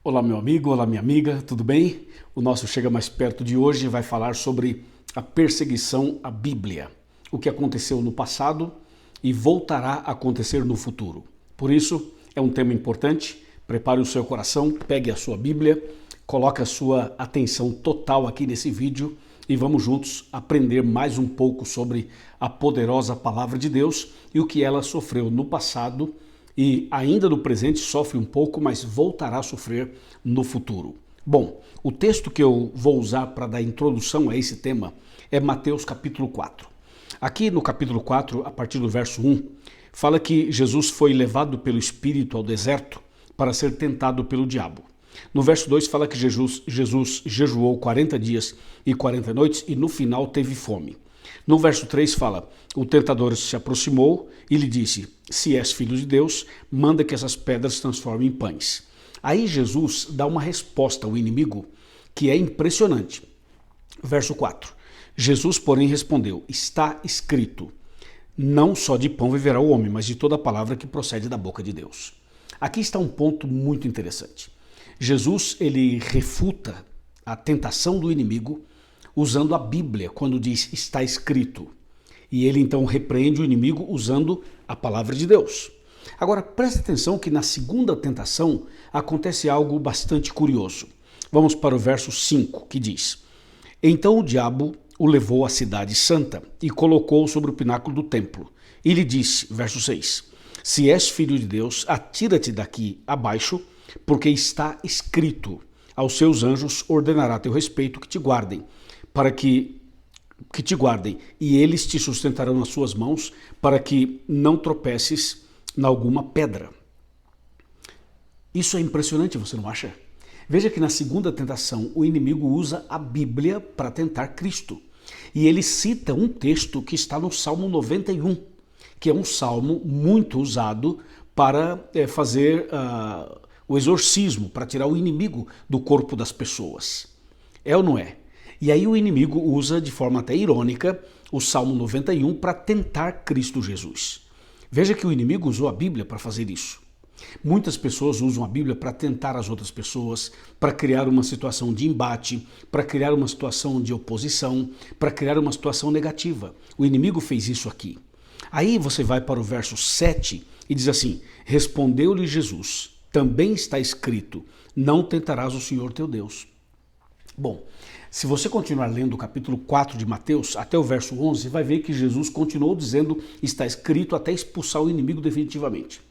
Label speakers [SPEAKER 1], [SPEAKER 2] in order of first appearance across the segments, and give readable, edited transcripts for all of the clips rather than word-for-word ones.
[SPEAKER 1] Olá, meu amigo, olá, minha amiga, tudo bem? O nosso Chega Mais Perto de hoje vai falar sobre a perseguição à Bíblia, o que aconteceu no passado e voltará a acontecer no futuro. Por isso, é um tema importante. Prepare o seu coração, pegue a sua Bíblia, coloque a sua atenção total aqui nesse vídeo e vamos juntos aprender mais um pouco sobre a poderosa Palavra de Deus e o que ela sofreu no passado e ainda no presente sofre um pouco, mas voltará a sofrer no futuro. Bom, o texto que eu vou usar para dar introdução a esse tema é Mateus capítulo 4. Aqui no capítulo 4, a partir do verso 1, fala que Jesus foi levado pelo Espírito ao deserto para ser tentado pelo diabo. No verso 2 fala que Jesus jejuou 40 dias e 40 noites e no final teve fome. No verso 3 fala, o tentador se aproximou e lhe disse, se és filho de Deus, manda que essas pedras se transformem em pães. Aí Jesus dá uma resposta ao inimigo que é impressionante. Verso 4, Jesus porém respondeu, está escrito, não só de pão viverá o homem, mas de toda a palavra que procede da boca de Deus. Aqui está um ponto muito interessante. Jesus, ele refuta a tentação do inimigo usando a Bíblia, quando diz está escrito. E ele então repreende o inimigo usando a palavra de Deus. Agora, preste atenção que na segunda tentação acontece algo bastante curioso. Vamos para o verso 5, que diz, então o diabo o levou à cidade santa e colocou-o sobre o pináculo do templo. E lhe disse, verso 6, se és filho de Deus, atira-te daqui abaixo, porque está escrito, aos seus anjos ordenará a teu respeito que te guardem, para que te guardem, e eles te sustentarão nas suas mãos, para que não tropeces em alguma pedra. Isso é impressionante, você não acha? Veja que na segunda tentação, o inimigo usa a Bíblia para tentar Cristo. E ele cita um texto que está no Salmo 91, que é um salmo muito usado para fazer o exorcismo, para tirar o inimigo do corpo das pessoas. É ou não é? E aí o inimigo usa de forma até irônica o Salmo 91 para tentar Cristo Jesus. Veja que o inimigo usou a Bíblia para fazer isso. Muitas pessoas usam a Bíblia para tentar as outras pessoas, para criar uma situação de embate, para criar uma situação de oposição, para criar uma situação negativa. O inimigo fez isso aqui. Aí você vai para o verso 7 e diz assim, respondeu-lhe Jesus, também está escrito, não tentarás o Senhor teu Deus. Bom, se você continuar lendo o capítulo 4 de Mateus, até o verso 11, vai ver que Jesus continuou dizendo, está escrito até expulsar o inimigo definitivamente.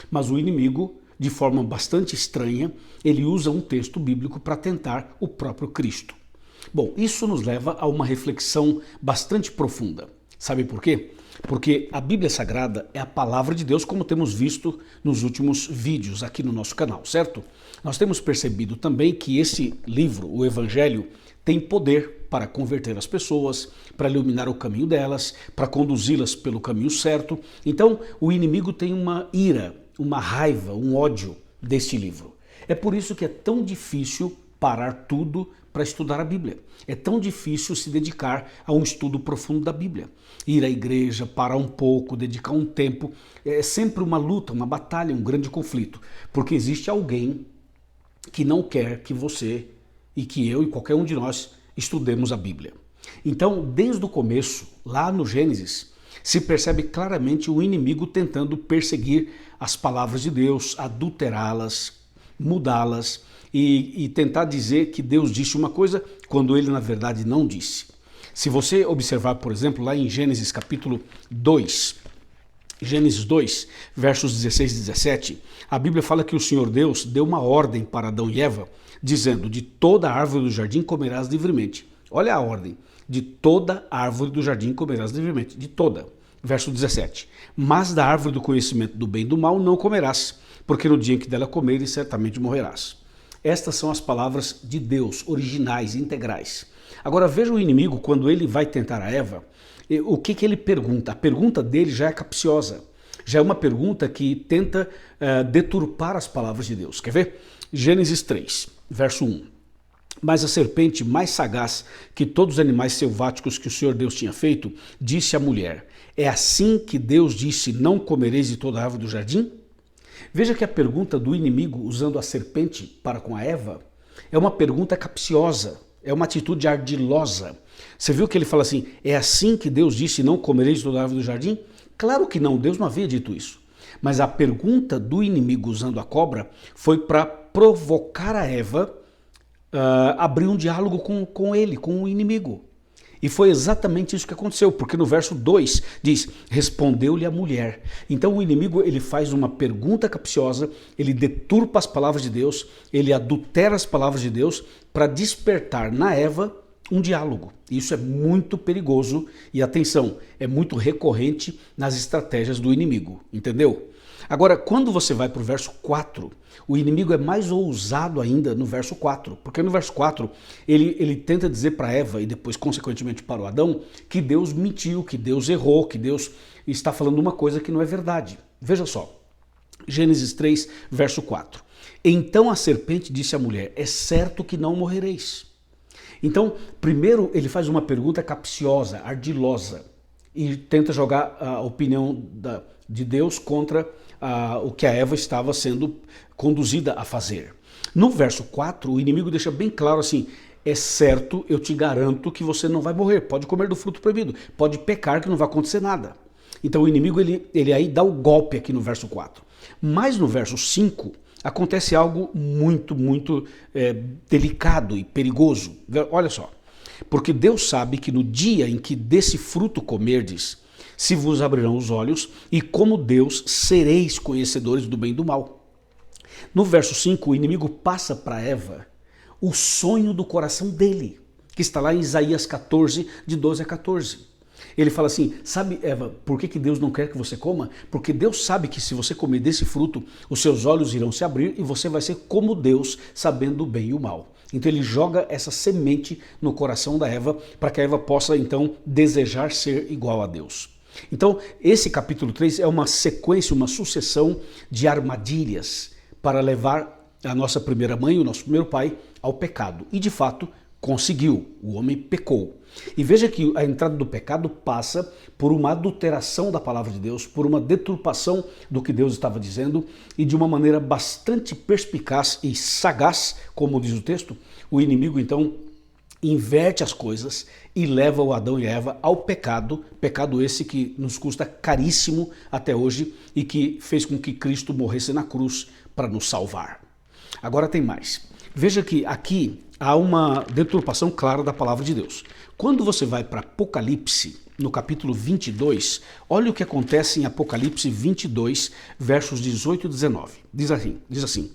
[SPEAKER 1] Mas o inimigo, de forma bastante estranha, ele usa um texto bíblico para tentar o próprio Cristo. Bom, isso nos leva a uma reflexão bastante profunda. Sabe por quê? Porque a Bíblia Sagrada é a palavra de Deus, como temos visto nos últimos vídeos aqui no nosso canal, certo? Nós temos percebido também que esse livro, o Evangelho, tem poder para converter as pessoas, para iluminar o caminho delas, para conduzi-las pelo caminho certo. Então, o inimigo tem uma ira, uma raiva, um ódio deste livro. É por isso que é tão difícil parar tudo para estudar a Bíblia. É tão difícil se dedicar a um estudo profundo da Bíblia. Ir à igreja, parar um pouco, dedicar um tempo, é sempre uma luta, uma batalha, um grande conflito. Porque existe alguém que não quer que você e que eu e qualquer um de nós estudemos a Bíblia. Então, desde o começo, lá no Gênesis, se percebe claramente o inimigo tentando perseguir as palavras de Deus, adulterá-las, mudá-las e tentar dizer que Deus disse uma coisa quando ele na verdade não disse. Se você observar, por exemplo, lá em Gênesis capítulo 2, Gênesis 2, versos 16 e 17, a Bíblia fala que o Senhor Deus deu uma ordem para Adão e Eva, dizendo, de toda árvore do jardim comerás livremente. Olha a ordem, de toda árvore do jardim comerás livremente, de toda. Verso 17, mas da árvore do conhecimento do bem e do mal não comerás, porque no dia em que dela comeres certamente morrerás. Estas são as palavras de Deus, originais, integrais. Agora veja o inimigo, quando ele vai tentar a Eva, o que ele pergunta? A pergunta dele já é capciosa, já é uma pergunta que tenta deturpar as palavras de Deus. Quer ver? Gênesis 3, verso 1. Mas a serpente, mais sagaz que todos os animais selváticos que o Senhor Deus tinha feito, disse à mulher, é assim que Deus disse, não comereis de toda a árvore do jardim? Veja que a pergunta do inimigo usando a serpente para com a Eva é uma pergunta capciosa, é uma atitude ardilosa. Você viu que ele fala assim, é assim que Deus disse, não comereis toda a árvore do jardim? Claro que não, Deus não havia dito isso. Mas a pergunta do inimigo usando a cobra foi para provocar a Eva a abrir um diálogo com ele, com o inimigo. E foi exatamente isso que aconteceu, porque no verso 2 diz, respondeu-lhe a mulher. Então o inimigo ele faz uma pergunta capciosa, ele deturpa as palavras de Deus, ele adultera as palavras de Deus para despertar na Eva um diálogo. Isso é muito perigoso e atenção, é muito recorrente nas estratégias do inimigo, entendeu? Agora, quando você vai para o verso 4, o inimigo é mais ousado ainda no verso 4, porque no verso 4 ele tenta dizer para Eva e depois consequentemente para o Adão que Deus mentiu, que Deus errou, que Deus está falando uma coisa que não é verdade. Veja só, Gênesis 3, verso 4. Então a serpente disse à mulher, é certo que não morrereis. Então, primeiro ele faz uma pergunta capciosa, ardilosa, e tenta jogar a opinião de Deus contra o que a Eva estava sendo conduzida a fazer. No verso 4, o inimigo deixa bem claro assim, é certo, eu te garanto que você não vai morrer, pode comer do fruto proibido, pode pecar que não vai acontecer nada. Então o inimigo ele aí dá o golpe aqui no verso 4. Mas no verso 5, acontece algo muito delicado e perigoso. Olha só, porque Deus sabe que no dia em que desse fruto comerdes, se vos abrirão os olhos, e como Deus sereis conhecedores do bem e do mal. No verso 5, o inimigo passa para Eva o sonho do coração dele, que está lá em Isaías 14, de 12 a 14. Ele fala assim, sabe Eva, por que Deus não quer que você coma? Porque Deus sabe que se você comer desse fruto, os seus olhos irão se abrir e você vai ser como Deus, sabendo o bem e o mal. Então ele joga essa semente no coração da Eva, para que a Eva possa então desejar ser igual a Deus. Então esse capítulo 3 é uma sequência, uma sucessão de armadilhas para levar a nossa primeira mãe, o nosso primeiro pai, ao pecado. E de fato conseguiu, o homem pecou. E veja que a entrada do pecado passa por uma adulteração da palavra de Deus, por uma deturpação do que Deus estava dizendo e de uma maneira bastante perspicaz e sagaz, como diz o texto, o inimigo então inverte as coisas e leva o Adão e a Eva ao pecado, pecado esse que nos custa caríssimo até hoje e que fez com que Cristo morresse na cruz para nos salvar. Agora tem mais. Veja que aqui há uma deturpação clara da palavra de Deus. Quando você vai para Apocalipse, no capítulo 22, olha o que acontece em Apocalipse 22, versos 18 e 19. Diz assim,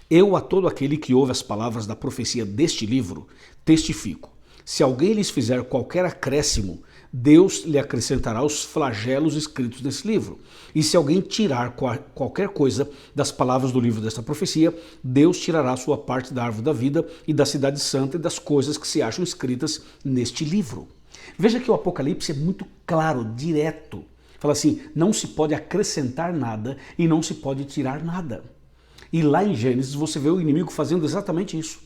[SPEAKER 1] eu a todo aquele que ouve as palavras da profecia deste livro, testifico, se alguém lhes fizer qualquer acréscimo, Deus lhe acrescentará os flagelos escritos nesse livro. E se alguém tirar qualquer coisa das palavras do livro desta profecia, Deus tirará a sua parte da árvore da vida e da cidade santa e das coisas que se acham escritas neste livro. Veja que o Apocalipse é muito claro, direto. Fala assim, não se pode acrescentar nada e não se pode tirar nada. E lá em Gênesis você vê o inimigo fazendo exatamente isso.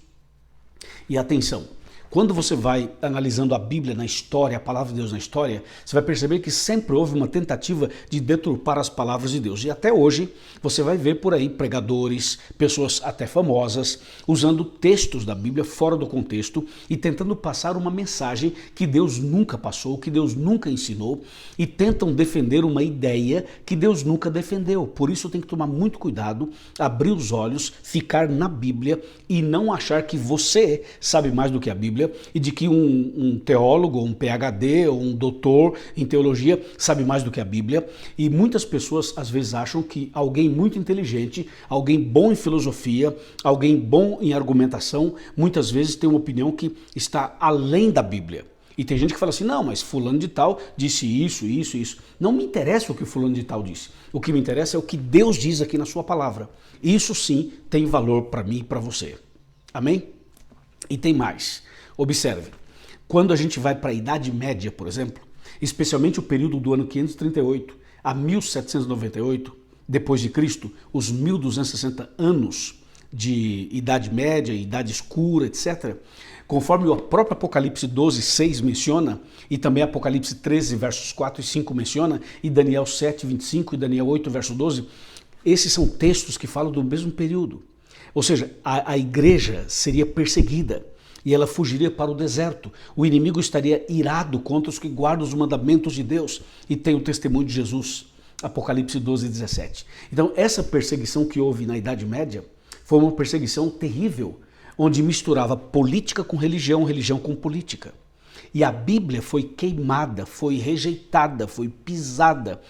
[SPEAKER 1] E atenção, quando você vai analisando a Bíblia na história, a palavra de Deus na história, você vai perceber que sempre houve uma tentativa de deturpar as palavras de Deus. E até hoje você vai ver por aí pregadores, pessoas até famosas, usando textos da Bíblia fora do contexto e tentando passar uma mensagem que Deus nunca passou, que Deus nunca ensinou e tentam defender uma ideia que Deus nunca defendeu. Por isso tem que tomar muito cuidado, abrir os olhos, ficar na Bíblia e não achar que você sabe mais do que a Bíblia e de que um teólogo, um PhD ou um doutor em teologia sabe mais do que a Bíblia. E muitas pessoas às vezes acham que alguém muito inteligente, alguém bom em filosofia, alguém bom em argumentação, muitas vezes tem uma opinião que está além da Bíblia. E tem gente que fala assim, não, mas fulano de tal disse isso. Não me interessa o que fulano de tal disse. O que me interessa é o que Deus diz aqui na sua palavra. Isso sim tem valor para mim e para você. Amém? E tem mais. Observe, quando a gente vai para a Idade Média, por exemplo, especialmente o período do ano 538 a 1798, depois de Cristo, os 1260 anos de Idade Média, Idade Escura, etc., conforme o próprio Apocalipse 12, 6 menciona, e também Apocalipse 13, versos 4 e 5 menciona, e Daniel 7, 25 e Daniel 8, verso 12, Esses são textos que falam do mesmo período. Ou seja, a igreja seria perseguida e ela fugiria para o deserto. O inimigo estaria irado contra os que guardam os mandamentos de Deus e tem o testemunho de Jesus. Apocalipse 12, 17. Então, essa perseguição que houve na Idade Média foi uma perseguição terrível, onde misturava política com religião, religião com política. E a Bíblia foi queimada, foi rejeitada, foi pisada.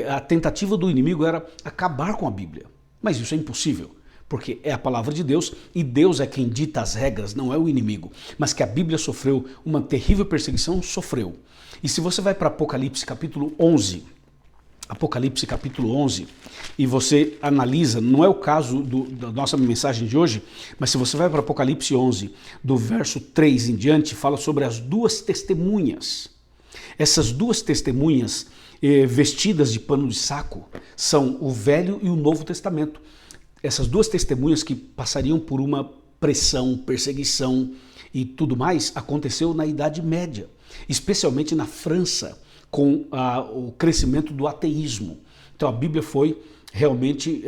[SPEAKER 1] A tentativa do inimigo era acabar com a Bíblia. Mas isso é impossível, porque é a palavra de Deus e Deus é quem dita as regras, não é o inimigo. Mas que a Bíblia sofreu uma terrível perseguição, sofreu. E se você vai para Apocalipse capítulo 11, Apocalipse capítulo 11, e você analisa, não é o caso da nossa mensagem de hoje, mas se você vai para Apocalipse 11, do verso 3 em diante, fala sobre as duas testemunhas. Essas duas testemunhas vestidas de pano de saco são o Velho e o Novo Testamento. Essas duas testemunhas que passariam por uma pressão, perseguição e tudo mais, aconteceu na Idade Média, especialmente na França, com o crescimento do ateísmo. Então a Bíblia foi realmente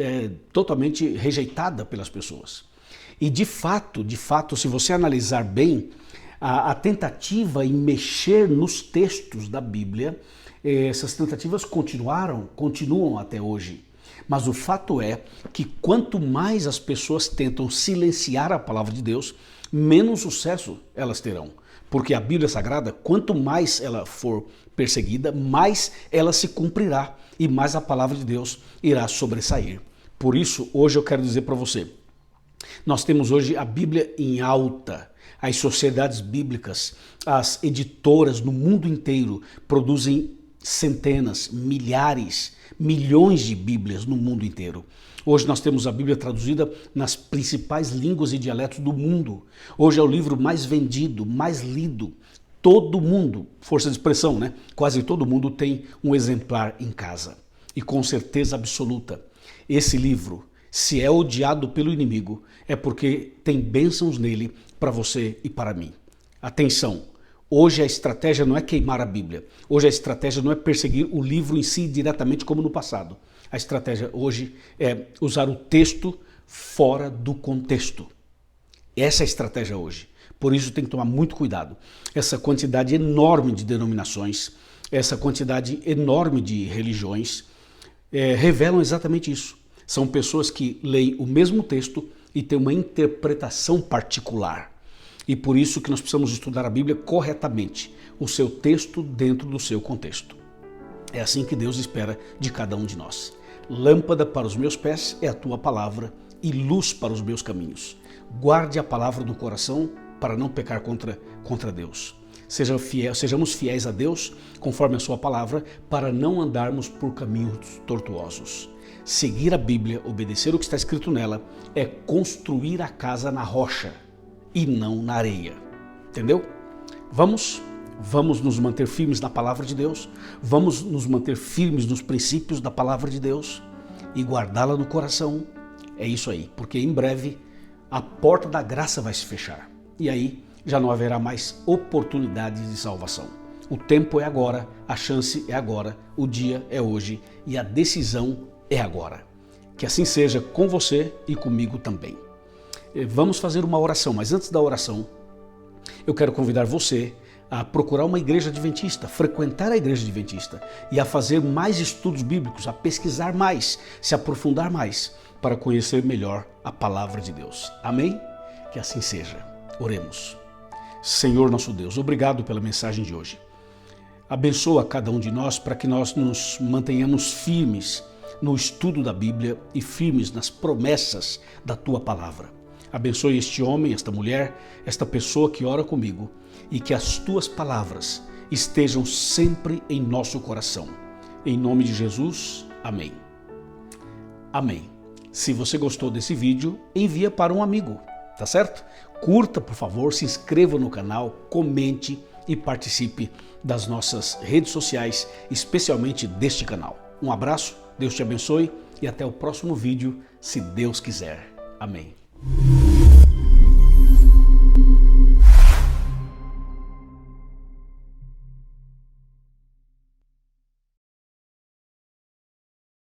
[SPEAKER 1] totalmente rejeitada pelas pessoas. E de fato, se você analisar bem, a tentativa em mexer nos textos da Bíblia, essas tentativas continuam até hoje. Mas o fato é que quanto mais as pessoas tentam silenciar a palavra de Deus, menos sucesso elas terão. Porque a Bíblia Sagrada, quanto mais ela for perseguida, mais ela se cumprirá e mais a palavra de Deus irá sobressair. Por isso, hoje eu quero dizer para você, nós temos hoje a Bíblia em alta. As sociedades bíblicas, as editoras no mundo inteiro produzem centenas, milhares, milhões de Bíblias no mundo inteiro. Hoje nós temos a Bíblia traduzida nas principais línguas e dialetos do mundo. Hoje é o livro mais vendido, mais lido. Todo mundo, força de expressão, né? Quase todo mundo tem um exemplar em casa. E com certeza absoluta, esse livro, se é odiado pelo inimigo, é porque tem bênçãos nele para você e para mim. Atenção! Hoje a estratégia não é queimar a Bíblia. Hoje a estratégia não é perseguir o livro em si diretamente como no passado. A estratégia hoje é usar o texto fora do contexto. Essa é a estratégia hoje. Por isso tem que tomar muito cuidado. Essa quantidade enorme de denominações, essa quantidade enorme de religiões revelam exatamente isso. São pessoas que leem o mesmo texto e têm uma interpretação particular. E por isso que nós precisamos estudar a Bíblia corretamente, o seu texto dentro do seu contexto. É assim que Deus espera de cada um de nós. Lâmpada para os meus pés é a tua palavra e luz para os meus caminhos. Guarde a palavra do coração para não pecar contra Deus. Sejamos fiéis a Deus conforme a sua palavra para não andarmos por caminhos tortuosos. Seguir a Bíblia, obedecer o que está escrito nela, é construir a casa na rocha e não na areia. Entendeu? Vamos nos manter firmes na palavra de Deus, vamos nos manter firmes nos princípios da palavra de Deus e guardá-la no coração. É isso aí, porque em breve a porta da graça vai se fechar e aí já não haverá mais oportunidades de salvação. O tempo é agora, a chance é agora, o dia é hoje e a decisão é agora. Que assim seja com você e comigo também. Vamos fazer uma oração, mas antes da oração, eu quero convidar você a procurar uma igreja adventista, frequentar a igreja adventista e a fazer mais estudos bíblicos, a pesquisar mais, se aprofundar mais, para conhecer melhor a palavra de Deus. Amém? Que assim seja. Oremos. Senhor nosso Deus, obrigado pela mensagem de hoje. Abençoa cada um de nós para que nós nos mantenhamos firmes no estudo da Bíblia e firmes nas promessas da Tua palavra. Abençoe este homem, esta mulher, esta pessoa que ora comigo e que as Tuas palavras estejam sempre em nosso coração. Em nome de Jesus, amém. Amém. Se você gostou desse vídeo, envia para um amigo, tá certo? Curta, por favor, se inscreva no canal, comente e participe das nossas redes sociais, especialmente deste canal. Um abraço, Deus te abençoe e até o próximo vídeo, se Deus quiser. Amém.